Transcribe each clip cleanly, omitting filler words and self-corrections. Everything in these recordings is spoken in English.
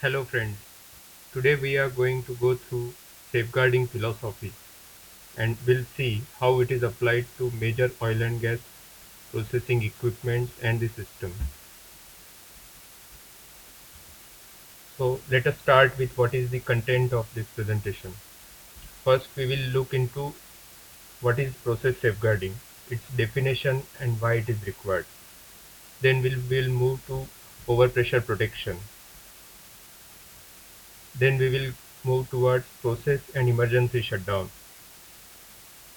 Hello friends, today we are going to go through safeguarding philosophy and we'll see how it is applied to major oil and gas processing equipments and the system. So let us start with what is the content of this presentation. First we will look into what is process safeguarding, its definition and why it is required. Then we'll move to overpressure protection. Then we will move towards process and emergency shutdown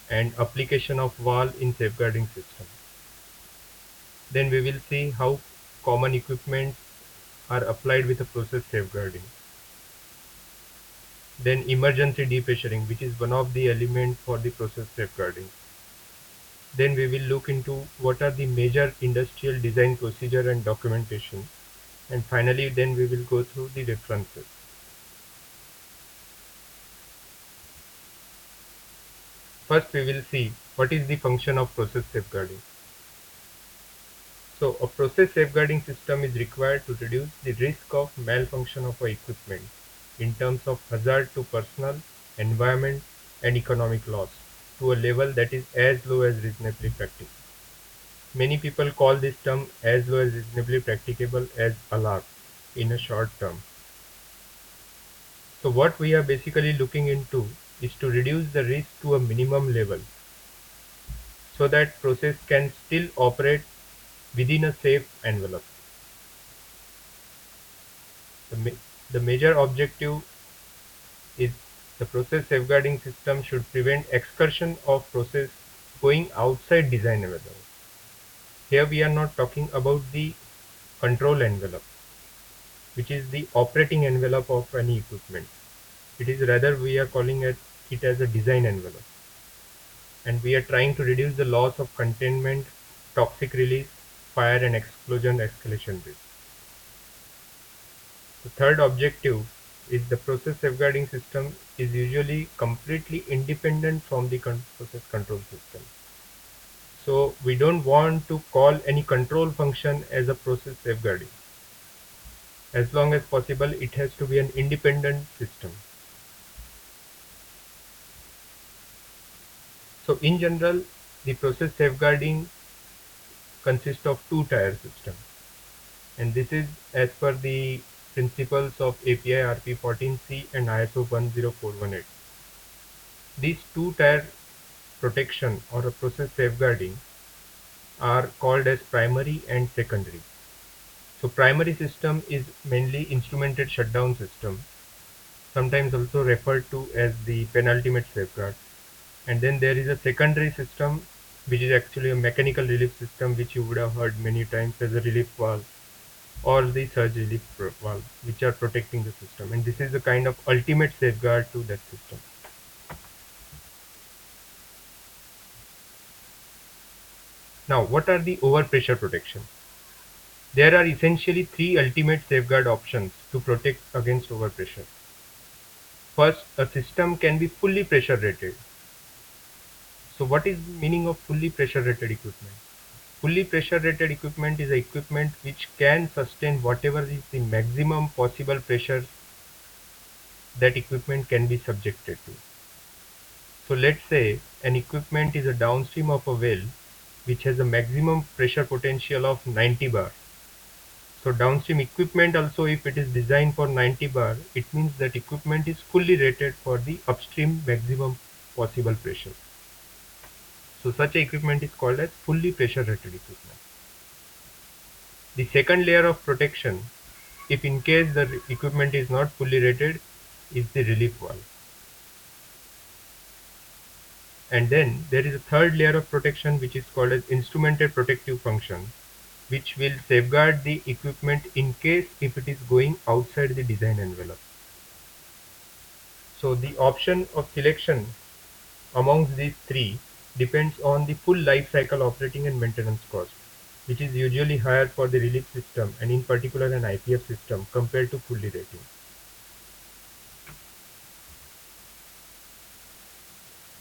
and application of valve in safeguarding system. Then we will see how common equipments are applied with a process safeguarding. Then emergency depressuring, which is one of the elements for the process safeguarding. Then we will look into what are the major industrial design procedure and documentation. And finally, then we will go through the references. First, we will see what is the function of process safeguarding. So, a process safeguarding system is required to reduce the risk of malfunction of our equipment in terms of hazard to personal, environment, and economic loss to a level that is as low as reasonably practicable. Many people call this term as low as reasonably practicable as ALARP in a short term. So, what we are basically looking into is to reduce the risk to a minimum level so that process can still operate within a safe envelope. The, ma- the major objective is the process safeguarding system should prevent excursion of process going outside design envelope. Here we are not talking about the control envelope, which is the operating envelope of any equipment. It is rather we are calling it as a design envelope. And we are trying to reduce the loss of containment, toxic release, fire and explosion escalation risk. The third objective is the process safeguarding system is usually completely independent from the process control system. So we don't want to call any control function as a process safeguarding. As long as possible, it has to be an independent system. So in general, the process safeguarding consists of two-tier system, and this is as per the principles of API RP14C and ISO 10418. These two-tier protection or a process safeguarding are called as primary and secondary. So primary system is mainly instrumented shutdown system, sometimes also referred to as the penultimate safeguard. And then there is a secondary system which is actually a mechanical relief system, which you would have heard many times as a relief valve or the surge relief valve, which are protecting the system. And this is a kind of ultimate safeguard to that system. Now, what are the overpressure protection? There are essentially three ultimate safeguard options to protect against overpressure. First, a system can be fully pressure rated. So what is the meaning of fully pressure rated equipment? Fully pressure rated equipment is a equipment which can sustain whatever is the maximum possible pressure that equipment can be subjected to. So let's say an equipment is a downstream of a well which has a maximum pressure potential of 90 bar. So downstream equipment also, if it is designed for 90 bar, it means that equipment is fully rated for the upstream maximum possible pressure. So such equipment is called as fully pressure rated equipment. The second layer of protection, if in case the equipment is not fully rated, is the relief valve. And then there is a third layer of protection which is called as instrumented protective function, which will safeguard the equipment in case if it is going outside the design envelope. So the option of selection amongst these three depends on the full life cycle operating and maintenance cost, which is usually higher for the relief system and in particular an IPF system compared to fully rating.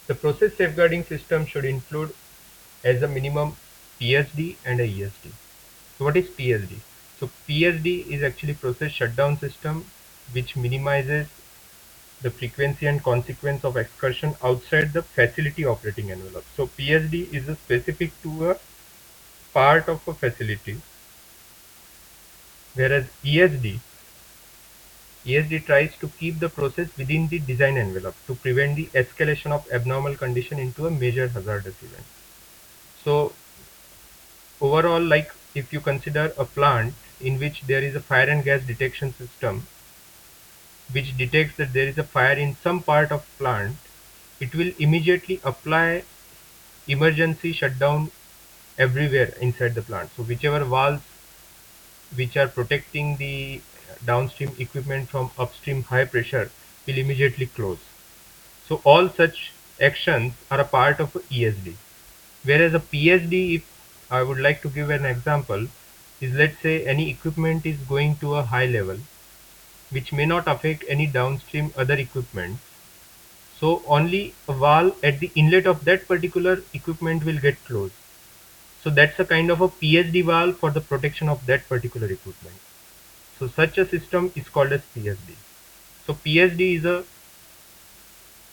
The process safeguarding system should include as a minimum PSD and a ESD. So what is PSD? So PSD is actually process shutdown system which minimizes the frequency and consequence of excursion outside the facility operating envelope. So PSD is a specific to a part of a facility, whereas ESD tries to keep the process within the design envelope to prevent the escalation of abnormal condition into a major hazardous event. So overall, like if you consider a plant in which there is a fire and gas detection system which detects that there is a fire in some part of plant, it will immediately apply emergency shutdown everywhere inside the plant. So whichever valves which are protecting the downstream equipment from upstream high pressure will immediately close. So all such actions are a part of a ESD. Whereas a PSD, if I would like to give an example, is let's say any equipment is going to a high level which may not affect any downstream other equipment. So only a valve at the inlet of that particular equipment will get closed. So that's a kind of a PSD valve for the protection of that particular equipment. So such a system is called as PSD. So PSD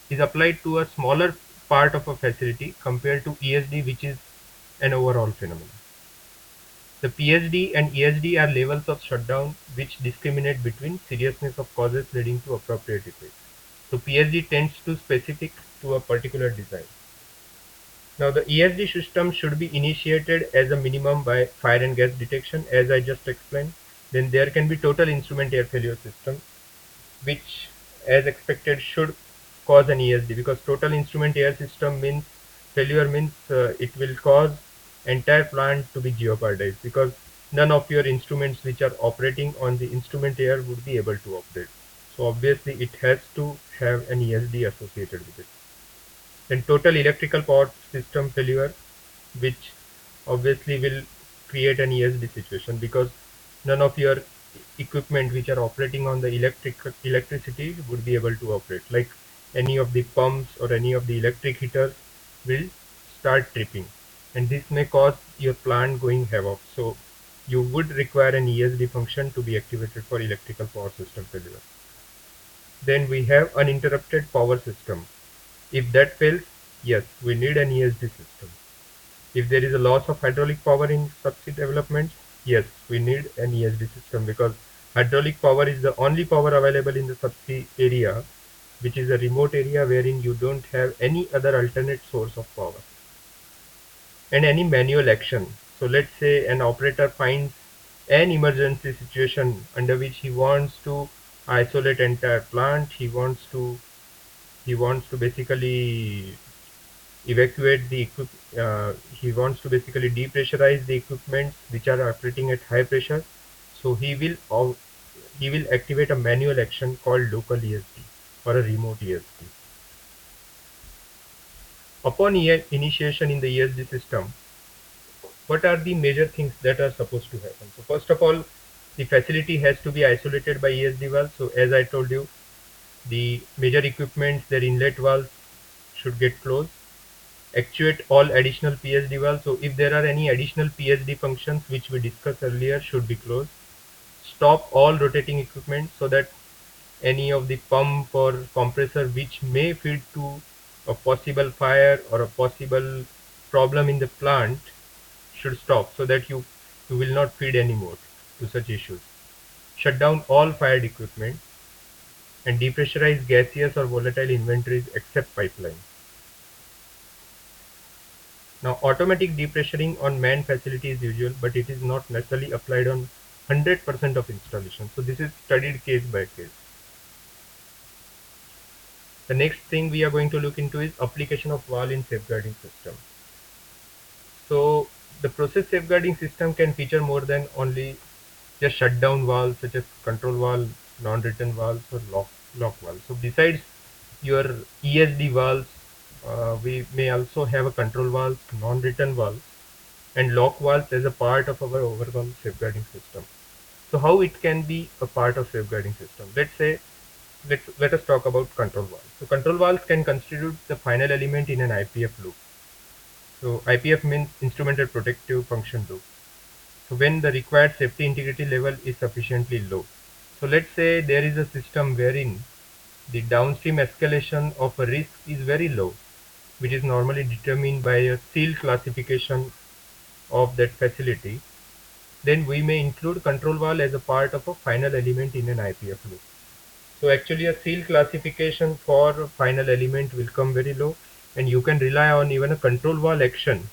is applied to a smaller part of a facility compared to ESD, which is an overall phenomenon. The PSD and ESD are levels of shutdown which discriminate between seriousness of causes leading to appropriate effects. So PSD tends to specific to a particular design. Now the ESD system should be initiated as a minimum by fire and gas detection, as I just explained. Then there can be total instrument air failure system, which as expected should cause an ESD, because total instrument air system means failure means it will cause entire plant to be jeopardized, because none of your instruments which are operating on the instrument air would be able to operate. So obviously it has to have an ESD associated with it. Then total electrical power system failure, which obviously will create an ESD situation, because none of your equipment which are operating on the electricity would be able to operate, like any of the pumps or any of the electric heaters will start tripping, and this may cause your plant going havoc. So you would require an ESD function to be activated for electrical power system failure. Then we have uninterrupted power system. If that fails, yes, we need an ESD system. If there is a loss of hydraulic power in subsea developments, yes, we need an ESD system, because hydraulic power is the only power available in the subsea area, which is a remote area wherein you don't have any other alternate source of power. And any manual action. So let's say an operator finds an emergency situation under which he wants to isolate entire plant, he wants to basically evacuate the he wants to basically depressurize the equipments which are operating at high pressure. So he will activate a manual action called local ESD or a remote ESD. Upon initiation in the ESD system, what are the major things that are supposed to happen? So first of all, the facility has to be isolated by ESD valves. So as I told you, the major equipments, their inlet valves should get closed. Actuate all additional PSD valves. So if there are any additional PSD functions which we discussed earlier, should be closed. Stop all rotating equipment so that any of the pump or compressor which may feed to a possible fire or a possible problem in the plant should stop, so that you will not feed anymore to such issues. Shut down all fired equipment and depressurize gaseous or volatile inventories except pipeline. Now, automatic depressuring on manned facility is usual, but it is not necessarily applied on 100% of installations. So this is studied case by case. The next thing we are going to look into is application of valve in safeguarding system. So the process safeguarding system can feature more than only just shutdown valves such as control valve, non-return valves, or lock valves. So besides your ESD valves, we may also have a control valve, non-return valves, and lock valves as a part of our overall safeguarding system. So how it can be a part of safeguarding system? Let us talk about control valves. So control valves can constitute the final element in an IPF loop. So IPF means instrumental protective function loop. So when the required safety integrity level is sufficiently low. So let's say there is a system wherein the downstream escalation of a risk is very low, which is normally determined by a seal classification of that facility. Then we may include control valve as a part of a final element in an IPF loop. So actually a seal classification for final element will come very low, and you can rely on even a control valve action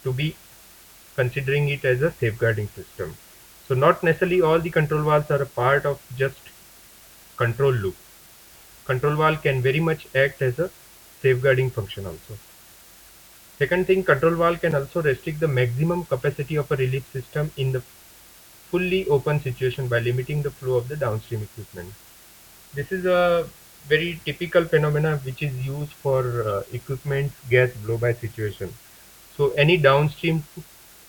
to be considering it as a safeguarding system. So not necessarily all the control valves are a part of just control loop. Control valve can very much act as a safeguarding function also. Second thing, control valve can also restrict the maximum capacity of a relief system in the fully open situation by limiting the flow of the downstream equipment. This is a very typical phenomena which is used for equipment's gas blow-by situation. So any downstream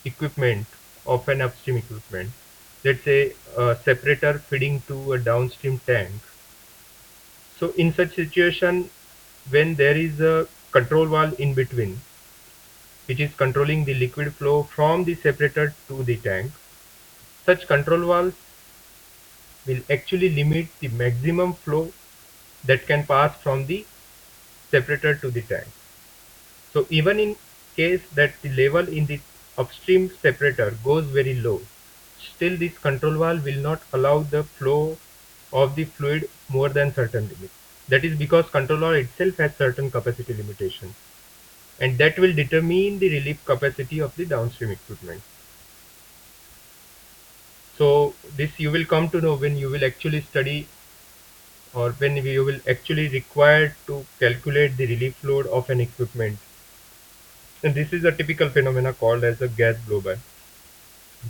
equipment of an upstream equipment, let's say a separator feeding to a downstream tank. So in such situation, when there is a control valve in between, which is controlling the liquid flow from the separator to the tank, such control valves will actually limit the maximum flow that can pass from the separator to the tank. So even in case that the level in the upstream separator goes very low, still this control valve will not allow the flow of the fluid more than certain limit. That is because control valve itself has certain capacity limitations, and that will determine the relief capacity of the downstream equipment. So this you will come to know when you will actually study, or when you will actually require to calculate the relief load of an equipment. And this is a typical phenomena called as a gas blow-by,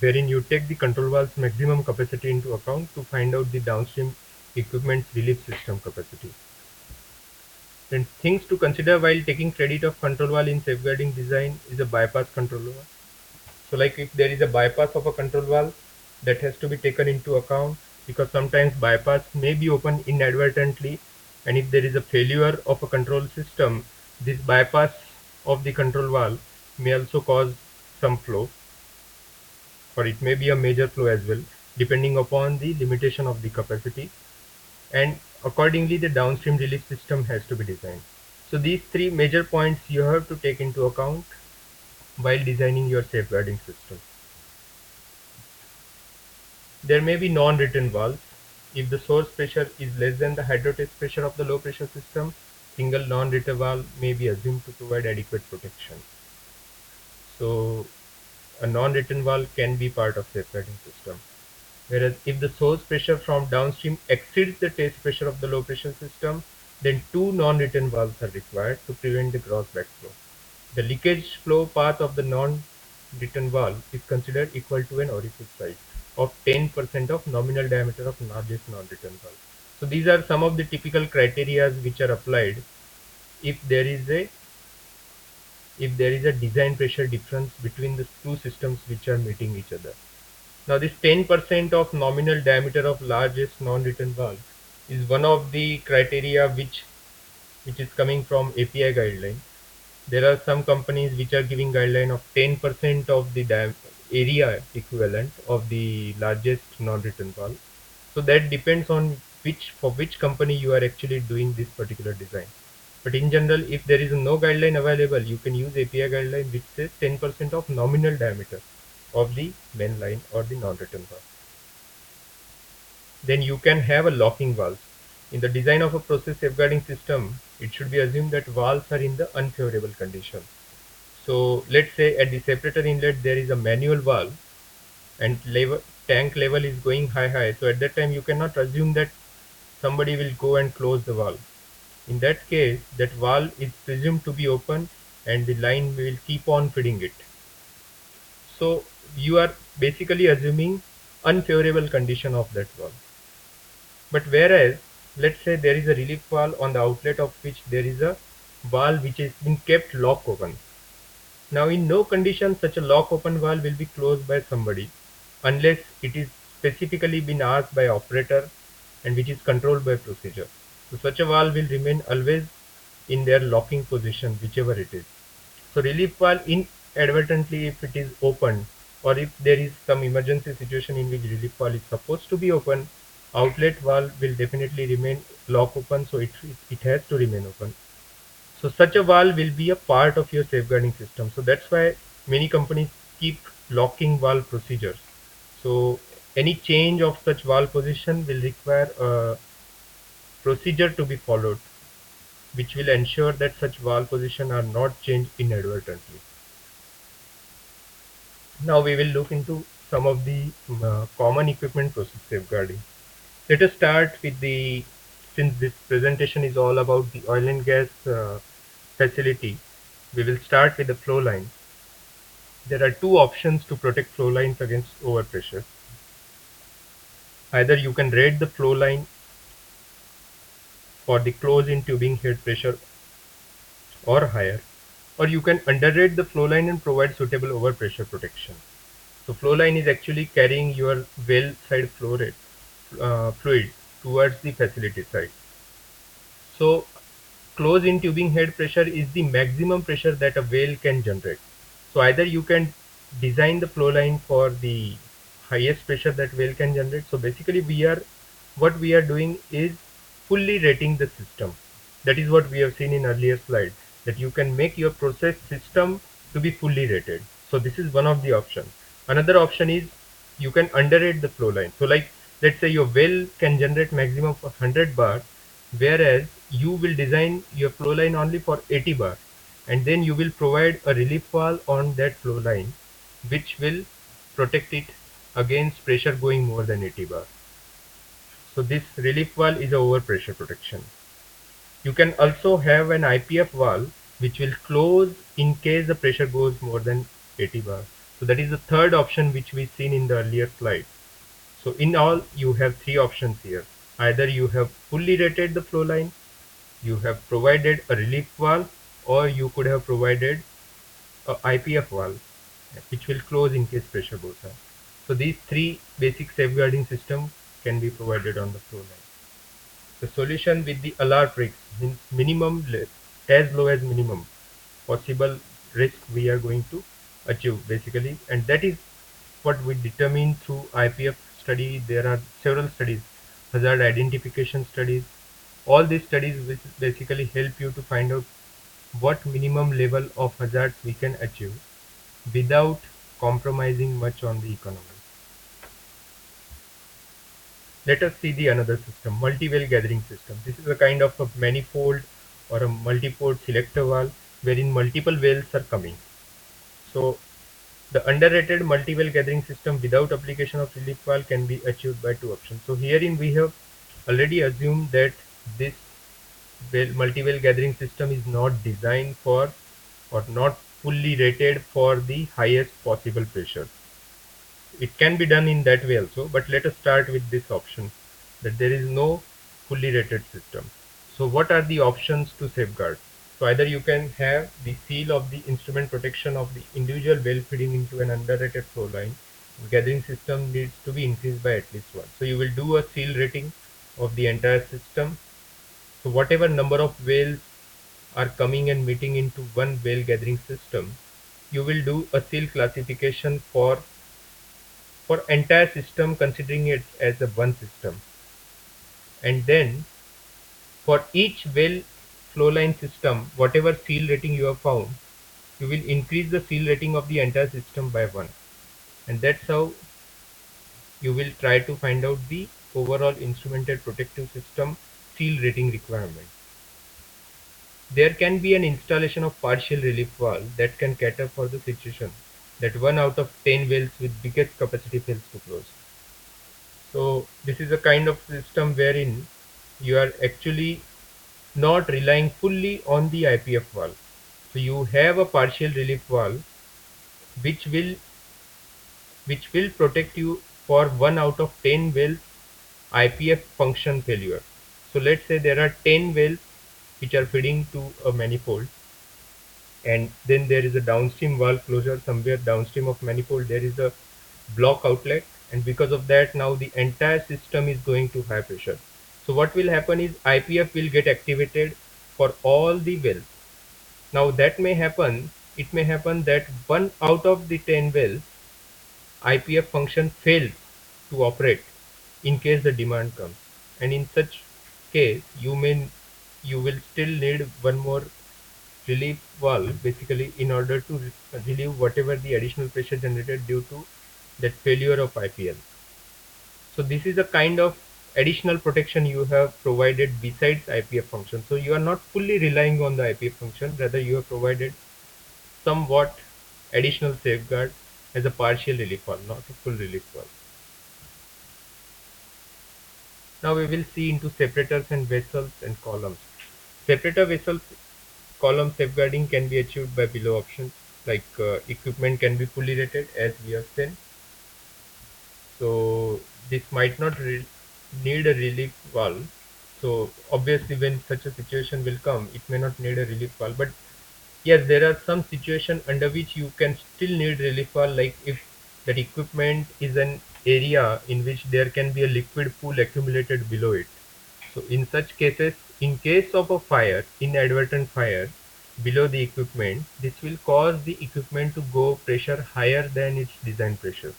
wherein you take the control valve's maximum capacity into account to find out the downstream equipment's relief system capacity. Then things to consider while taking credit of control valve in safeguarding design is a bypass control valve. So like if there is a bypass of a control valve, that has to be taken into account, because sometimes bypass may be open inadvertently, and if there is a failure of a control system, this bypass of the control valve may also cause some flow, or it may be a major flow as well, depending upon the limitation of the capacity, and accordingly the downstream relief system has to be designed. So these three major points you have to take into account while designing your safeguarding system. There may be non-written valves. If the source pressure is less than the hydrotest pressure of the low pressure system, single non-written valve may be assumed to provide adequate protection. So a non-written valve can be part of safeguarding system. Whereas if the source pressure from downstream exceeds the test pressure of the low pressure system, then two non-written valves are required to prevent the gross backflow. The leakage flow path of the non-written valve is considered equal to an orifice size of 10% of nominal diameter of largest non-written valve. So these are some of the typical criteria which are applied if there is a design pressure difference between the two systems which are meeting each other. Now this 10% of nominal diameter of largest non-written valve is one of the criteria which is coming from API guideline. There are some companies which are giving guideline of 10% of the area equivalent of the largest non-written valve. So that depends on for which company you are actually doing this particular design. But in general, if there is no guideline available, you can use API guideline which says 10% of nominal diameter of the main line or the non-written valve. Then you can have a locking valve. In the design of a process safeguarding system, it should be assumed that valves are in the unfavorable condition. So let's say at the separator inlet there is a manual valve, and tank level is going high. So at that time you cannot assume that somebody will go and close the valve. In that case, that valve is presumed to be open and the line will keep on feeding it. So you are basically assuming unfavorable condition of that valve. But whereas, let's say there is a relief valve on the outlet of which there is a valve which has been kept lock open. Now in no condition such a lock open valve will be closed by somebody unless it is specifically been asked by operator and which is controlled by procedure. So such a valve will remain always in their locking position whichever it is. So relief valve inadvertently if it is opened or if there is some emergency situation in which relief valve is supposed to be open, outlet valve will definitely remain lock open, so it has to remain open. So such a valve will be a part of your safeguarding system. So that's why many companies keep locking valve procedures. So any change of such valve position will require a procedure to be followed, which will ensure that such valve position are not changed inadvertently. Now we will look into some of the common equipment process safeguarding. Let us start with since this presentation is all about the oil and gas facility, we will start with the flow line. There are two options to protect flow lines against overpressure. Either you can rate the flow line for the close-in tubing head pressure or higher, or you can underrate the flow line and provide suitable overpressure protection. So flow line is actually carrying your well side flow rate, fluid towards the facility side. So close-in tubing head pressure is the maximum pressure that a well can generate. So either you can design the flow line for the highest pressure that well can generate. So basically what we are doing is fully rating the system. That is what we have seen in earlier slide, that you can make your process system to be fully rated. So this is one of the options. Another option is you can underrate the flow line. So like let's say your well can generate maximum of 100 bar, whereas you will design your flow line only for 80 bar, and then you will provide a relief valve on that flow line which will protect it against pressure going more than 80 bar. So this relief valve is a overpressure protection. You can also have an IPF valve which will close in case the pressure goes more than 80 bar. So that is the third option which we seen in the earlier slide. So in all you have three options here. Either you have fully rated the flow line, you have provided a relief valve, or you could have provided a IPF valve which will close in case pressure goes up. So these three basic safeguarding system can be provided on the flow line. The solution with the alarm risk means as low as minimum possible risk we are going to achieve basically, and that is what we determine through IPF study. There are several studies, hazard identification studies. All these studies will basically help you to find out what minimum level of hazards we can achieve without compromising much on the economy. Let us see the another system, multi-well gathering system. This is a kind of a manifold or a multi-port selector valve wherein multiple wells are coming. So the underrated multi-well gathering system without application of relief valve can be achieved by two options. So herein we have already assumed that this multi-well gathering system is not designed for or not fully rated for the highest possible pressure. It can be done in that way also, but let us start with this option that there is no fully rated system. So what are the options to safeguard? So either you can have the seal of the instrument protection of the individual well feeding into an underrated flow line. Gathering system needs to be increased by at least one. So you will do a seal rating of the entire system. So whatever number of wells are coming and meeting into one well gathering system, you will do a seal classification for entire system, considering it as a one system, and then for each well flow line system, whatever seal rating you have found, you will increase the seal rating of the entire system by one, and that's how you will try to find out the overall instrumented protective system seal rating requirement. There can be an installation of partial relief valve that can cater for the situation that 1 out of 10 wells with biggest capacity fails to close. So this is a kind of system wherein you are actually not relying fully on the IPF valve. So you have a partial relief valve which will protect you for 1 out of 10 wells IPF function failure. So let's say there are 10 wells which are feeding to a manifold, and then there is a downstream valve closure somewhere downstream of manifold. There is a block outlet, and because of that now the entire system is going to high pressure. So what will happen is IPF will get activated for all the wells. Now that may happen, it may happen that 1 out of the 10 wells IPF function fails to operate in case the demand comes, and in such case you will still need one more relief valve basically in order to relieve whatever the additional pressure generated due to that failure of IPL. So this is a kind of additional protection you have provided besides IPF function. So you are not fully relying on the IPF function, rather you have provided somewhat additional safeguard as a partial relief valve, not a full relief valve. Now we will see into separators and vessels and columns. Separator vessels column safeguarding can be achieved by below options, like equipment can be fully rated as we have seen. So this might not need a relief valve. So obviously when such a situation will come, it may not need a relief valve. But yes, there are some situations under which you can still need relief valve, like if that equipment is an area in which there can be a liquid pool accumulated below it. So in such cases, in case of a fire, inadvertent fire below the equipment, this will cause the equipment to go pressure higher than its design pressure.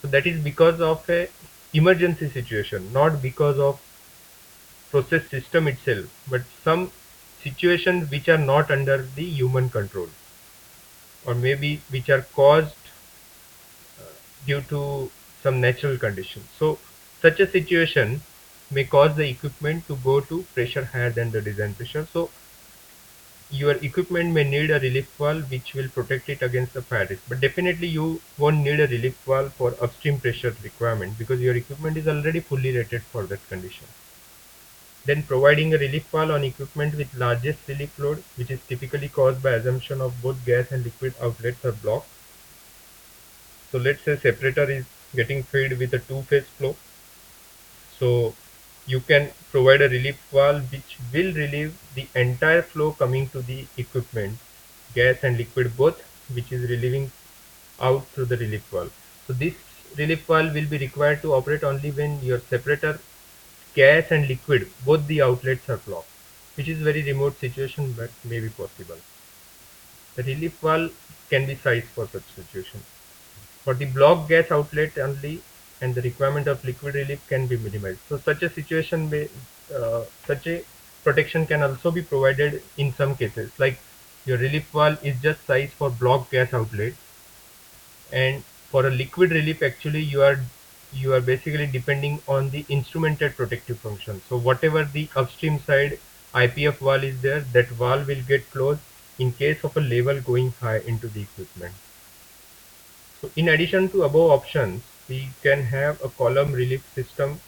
So that is because of a emergency situation, not because of process system itself, but some situations which are not under the human control, or maybe which are caused due to some natural conditions. So such a situation may cause the equipment to go to pressure higher than the design pressure. So your equipment may need a relief valve which will protect it against the fire risk, but definitely you won't need a relief valve for upstream pressure requirement because your equipment is already fully rated for that condition. Then providing a relief valve on equipment with largest relief load, which is typically caused by assumption of both gas and liquid outlets are blocked. So let's say separator is getting fed with a two-phase flow. So you can provide a relief valve which will relieve the entire flow coming to the equipment, gas and liquid both, which is relieving out through the relief valve. So this relief valve will be required to operate only when your separator, gas and liquid, both the outlets are blocked, which is very remote situation but may be possible. The relief valve can be sized for such situation. For the blocked gas outlet only, and the requirement of liquid relief can be minimized. So such a situation may, such a protection can also be provided in some cases, like your relief valve is just sized for blocked gas outlet, and for a liquid relief actually you are basically depending on the instrumented protective function. So whatever the upstream side IPF valve is there, that valve will get closed in case of a level going high into the equipment. So in addition to above options, we can have a column relief system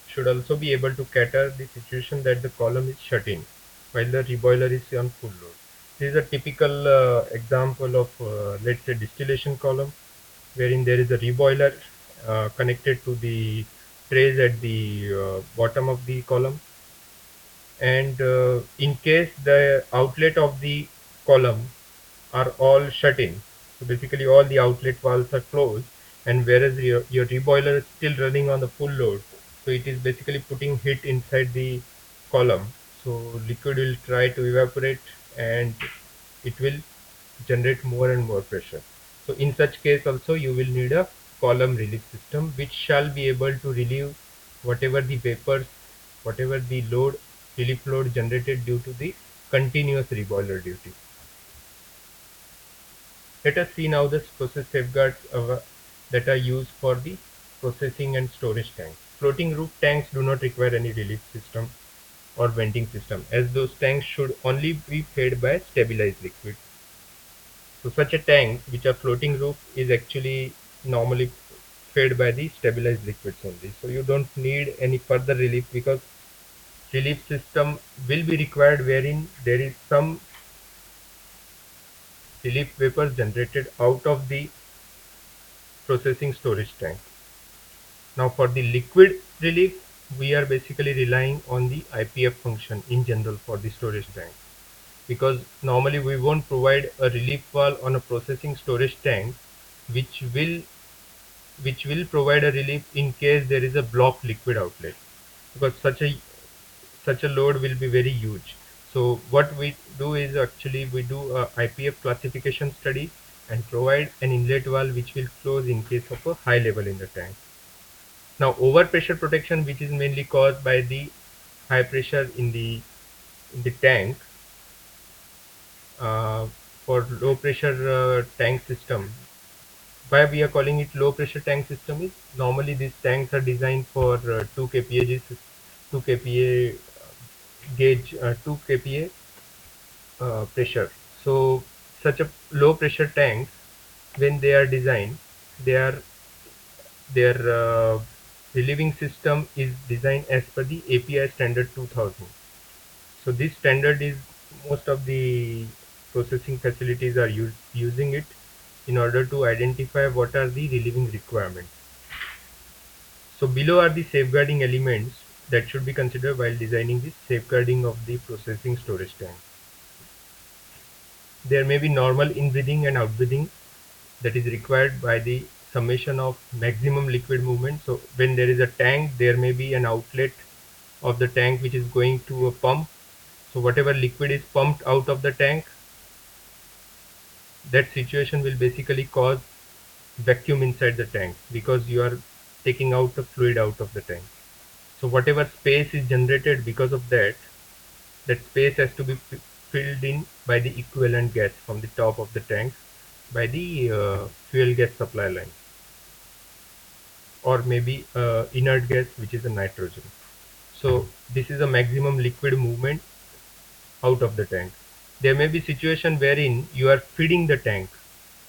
should also be able to cater the situation that the column is shut in while the reboiler is on full load. This is a typical example of let's say distillation column, wherein there is a reboiler connected to the trays at the bottom of the column, and in case the outlet of the column are all shut in, so basically all the outlet valves are closed, and whereas your reboiler is still running on the full load, so it is basically putting heat inside the column, so liquid will try to evaporate and it will generate more and more pressure. So in such case also you will need a column relief system which shall be able to relieve whatever the vapors, whatever the load, relief load generated due to the continuous reboiler duty. Let us see now the process safeguards that are used for the processing and storage tanks. Floating roof tanks do not require any relief system or venting system, as those tanks should only be fed by stabilized liquid. So such a tank which are floating roof is actually normally fed by the stabilized liquids only. So you don't need any further relief, because relief system will be required wherein there is some relief vapors generated out of the processing storage tank. Now for the liquid relief, we are basically relying on the IPF function in general for the storage tank, because normally we won't provide a relief valve on a processing storage tank which will provide a relief in case there is a blocked liquid outlet, because such a load will be very huge. So what we do is actually we do a IPF classification study and provide an inlet valve which will close in case of a high level in the tank. Now overpressure protection, which is mainly caused by the high pressure in the tank, uh, for low pressure tank system. Why we are calling it low pressure tank system is normally these tanks are designed for 2 kPa 2 kPa gauge 2 kPa pressure. So such a low pressure tanks, when they are designed, they are their relieving system is designed as per the API standard 2000. So this standard is, most of the processing facilities are using it in order to identify what are the relieving requirements. So below are the safeguarding elements that should be considered while designing the safeguarding of the processing storage tank. There may be normal in-breathing and out-breathing that is required by the summation of maximum liquid movement. So when there is a tank, there may be an outlet of the tank which is going to a pump. So whatever liquid is pumped out of the tank, that situation will basically cause vacuum inside the tank because you are taking out the fluid out of the tank. So whatever space is generated because of that, that space has to be filled in by the equivalent gas from the top of the tank by the fuel gas supply line, or maybe inert gas which is a nitrogen. So this is a maximum liquid movement out of the tank. There may be situation wherein you are feeding the tank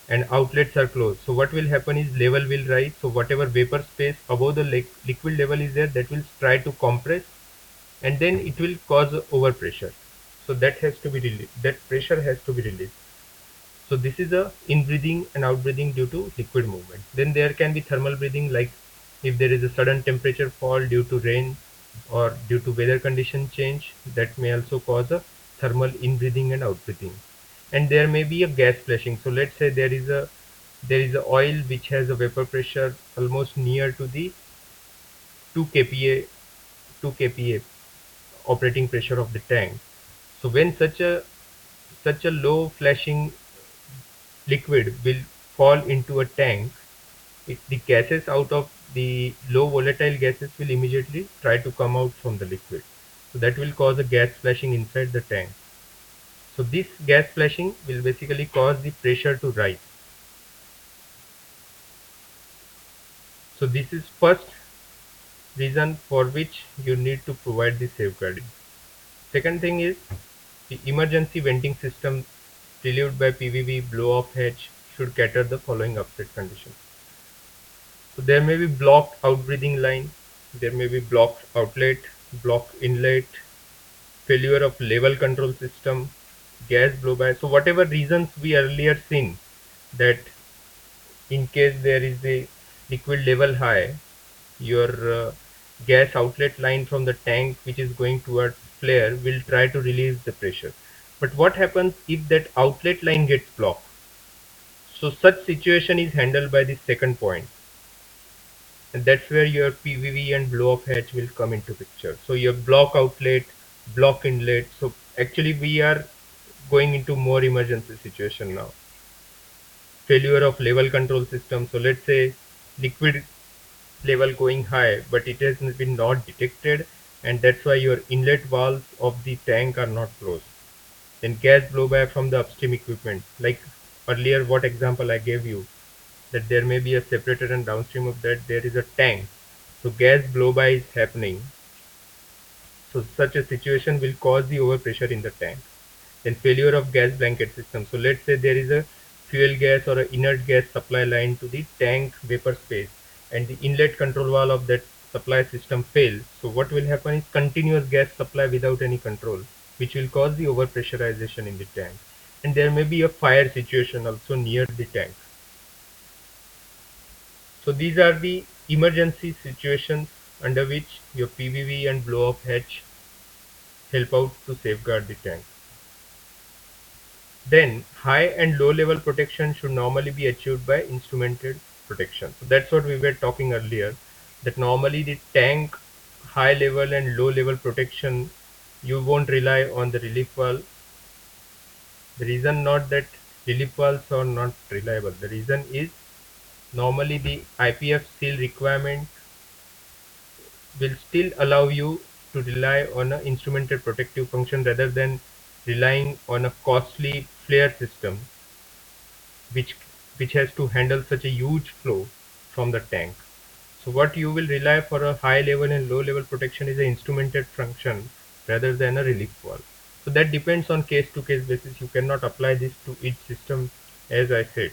and outlets are closed. So what will happen is level will rise. So whatever vapor space above the liquid level is there, that will try to compress, and then it will cause overpressure. So that has to be released. That pressure has to be released. So this is a in-breathing and out-breathing due to liquid movement. Then there can be thermal breathing, like if there is a sudden temperature fall due to rain or due to weather condition change, that may also cause a thermal in-breathing and out-breathing. And there may be a gas flashing. So let's say there is a oil which has a vapor pressure almost near to the 2 kPa 2 kPa operating pressure of the tank. So when such a low flashing liquid will fall into a tank, the gases out of the low volatile gases will immediately try to come out from the liquid. So that will cause a gas flashing inside the tank. So this gas flashing will basically cause the pressure to rise. So this is first reason for which you need to provide the safeguarding. Second thing is the emergency venting system relieved by PVV blow-off hatch should cater the following upset conditions. So there may be blocked outbreathing line, there may be blocked outlet, blocked inlet, failure of level control system, gas blowby. So whatever reasons we earlier seen, that in case there is a liquid level high, your gas outlet line from the tank which is going towards flare will try to release the pressure. But what happens if that outlet line gets blocked? So such situation is handled by the second point, and that's where your PVV and blow off hatch will come into picture. So your block outlet, block inlet. So actually we are going into more emergency situation now. Failure of level control system. So let's say liquid level going high, but it has been not detected, and that's why your inlet valves of the tank are not closed. Then gas blowback from the upstream equipment, like earlier what example I gave you, that there may be a separator and downstream of that there is a tank, so gas blowby is happening. So such a situation will cause the overpressure in the tank. Then failure of gas blanket system. So let's say there is a fuel gas or an inert gas supply line to the tank vapor space, and the inlet control valve of that supply system fails. So what will happen is continuous gas supply without any control, which will cause the overpressurization in the tank. And there may be a fire situation also near the tank. So these are the emergency situations under which your PVV and blow off hatch help out to safeguard the tank. Then high and low level protection should normally be achieved by instrumented protection. So that's what we were talking earlier, that normally the tank high level and low level protection, you won't rely on the relief valve. The reason not that relief valves are not reliable. The reason is normally the IPF seal requirement will still allow you to rely on an instrumented protective function rather than relying on a costly flare system which which has to handle such a huge flow from the tank. So what you will rely for a high level and low level protection is an instrumented function rather than a relief valve. So that depends on case to case basis. You cannot apply this to each system. As I said,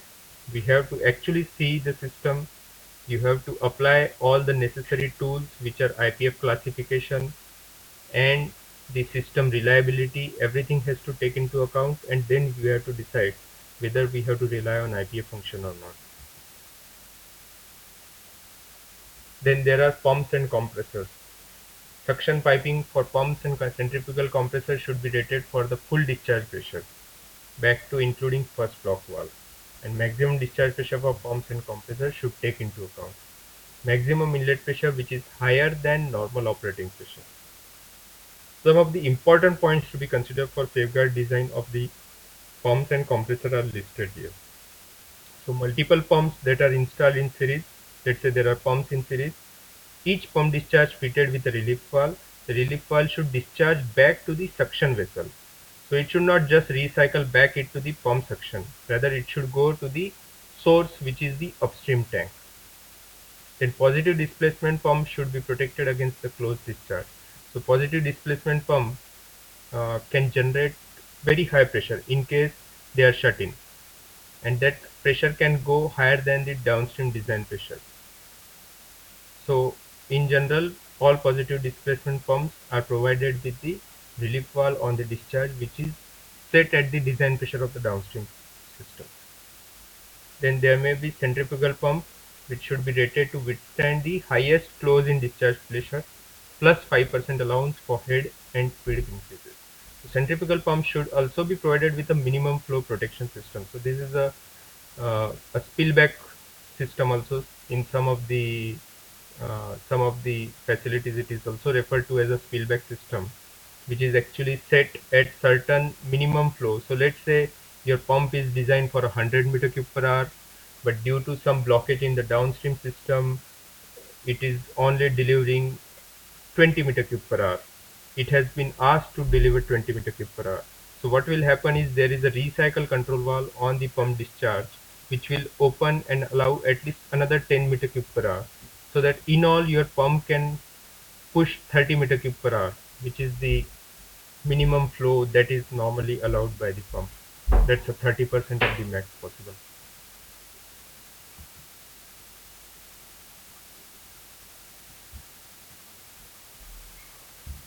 we have to actually see the system. You have to apply all the necessary tools which are IPF classification and the system reliability. Everything has to take into account, and then you have to decide whether we have to rely on IPF function or not. Then there are pumps and compressors. Suction piping for pumps and centrifugal compressors should be rated for the full discharge pressure, back to including first block valve. And maximum discharge pressure for pumps and compressors should take into account maximum inlet pressure, which is higher than normal operating pressure. Some of the important points to be considered for safeguard design of the pumps and compressor are listed here. So multiple pumps that are installed in series, let's say there are pumps in series, each pump discharge fitted with a relief valve. The relief valve should discharge back to the suction vessel. So it should not just recycle back into the pump suction. Rather, it should go to the source, which is the upstream tank. Then positive displacement pump should be protected against the closed discharge. So positive displacement pump can generate very high pressure in case they are shut in, and that pressure can go higher than the downstream design pressure. So in general, all positive displacement pumps are provided with the relief valve on the discharge, which is set at the design pressure of the downstream system. Then there may be centrifugal pump, which should be rated to withstand the highest flows in discharge pressure plus 5% allowance for head and speed increases. So centrifugal pump should also be provided with a minimum flow protection system. So this is a spillback system also. In some of the facilities it is also referred to as a spillback system, which is actually set at certain minimum flow. So let's say your pump is designed for 100 meter cube per hour, but due to some blockage in the downstream system, it is only delivering 20 meter cube per hour. It has been asked to deliver 20 meter cube per hour. So what will happen is there is a recycle control valve on the pump discharge, which will open and allow at least another 10 meter cube per hour, so that in all your pump can push 30 meter cube per hour, which is the minimum flow that is normally allowed by the pump. That's a 30% of the max possible.